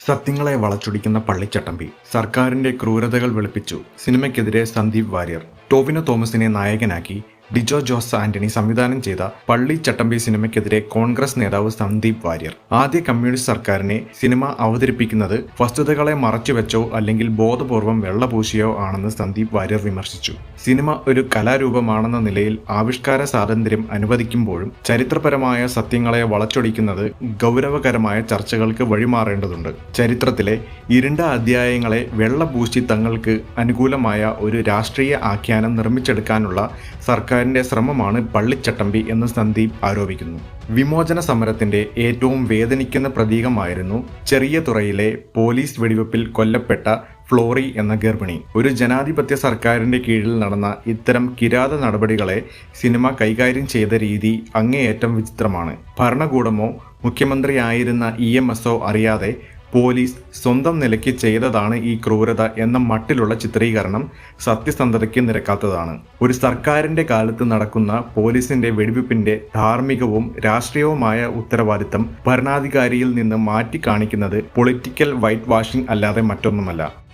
സത്യങ്ങളെ വളച്ചൊടിക്കുന്ന പള്ളിച്ചട്ടമ്പി സർക്കാരിന്റെ ക്രൂരതകൾ വെളുപ്പിച്ചു. സിനിമയ്ക്കെതിരെ സന്ദീപ് വാര്യർ. ടോവിനോ തോമസിനെ നായകനാക്കി ഡിജോ ജോസ് ആന്റണി സംവിധാനം ചെയ്ത പള്ളിച്ചട്ടമ്പി സിനിമയ്ക്കെതിരെ കോൺഗ്രസ് നേതാവ് സന്ദീപ് വാര്യർ. ആദ്യ കമ്മ്യൂണിസ്റ്റ് സർക്കാരിനെ സിനിമ അവതരിപ്പിക്കുന്നത് വസ്തുതകളെ മറച്ചുവെച്ചോ അല്ലെങ്കിൽ ബോധപൂർവം വെള്ളപൂശിയോ ആണെന്ന് സന്ദീപ് വാര്യർ വിമർശിച്ചു. സിനിമ ഒരു കലാരൂപമാണെന്ന നിലയിൽ ആവിഷ്കാര സ്വാതന്ത്ര്യം അനുവദിക്കുമ്പോഴും ചരിത്രപരമായ സത്യങ്ങളെ വളച്ചൊടിക്കുന്നത് ഗൗരവകരമായ ചർച്ചകൾക്ക് വഴിമാറേണ്ടതുണ്ട്. ചരിത്രത്തിലെ ഇരുണ്ട അധ്യായങ്ങളെ വെള്ളപൂശി തങ്ങൾക്ക് അനുകൂലമായ ഒരു രാഷ്ട്രീയ ആഖ്യാനം നിർമ്മിച്ചെടുക്കാനുള്ള സർക്കാരിന്റെ ശ്രമമാണ് പള്ളിച്ചട്ടമ്പി എന്ന് സന്ദീപ് ആരോപിക്കുന്നു. വിമോചന സമരത്തിന്റെ ഏറ്റവും വേദനിക്കുന്ന പ്രതീകമായിരുന്നു ചെറിയ തുറയിലെ പോലീസ് വെടിവെപ്പിൽ കൊല്ലപ്പെട്ട ഫ്ലോറി എന്ന ഗർഭിണി. ഒരു ജനാധിപത്യ സർക്കാരിന്റെ കീഴിൽ നടന്ന ഇത്തരം കിരാത നടപടികളെ സിനിമ കൈകാര്യം ചെയ്ത രീതി അങ്ങേയറ്റം വിചിത്രമാണ്. ഭരണകൂടമോ മുഖ്യമന്ത്രിയായിരുന്ന EMSO അറിയാതെ പോലീസ് സ്വന്തം നിലയ്ക്ക് ചെയ്തതാണ് ഈ ക്രൂരത എന്ന മട്ടിലുള്ള ചിത്രീകരണം സത്യസന്ധതയ്ക്ക് നിരക്കാത്തതാണ്. ഒരു സർക്കാരിന്റെ കാലത്ത് നടക്കുന്ന പോലീസിന്റെ വെടിവെപ്പിന്റെ ധാർമ്മികവും രാഷ്ട്രീയവുമായ ഉത്തരവാദിത്തം ഭരണാധികാരിയിൽ നിന്ന് മാറ്റി കാണിക്കുന്നത് പൊളിറ്റിക്കൽ വൈറ്റ് വാഷിംഗ് അല്ലാതെ മറ്റൊന്നുമല്ല.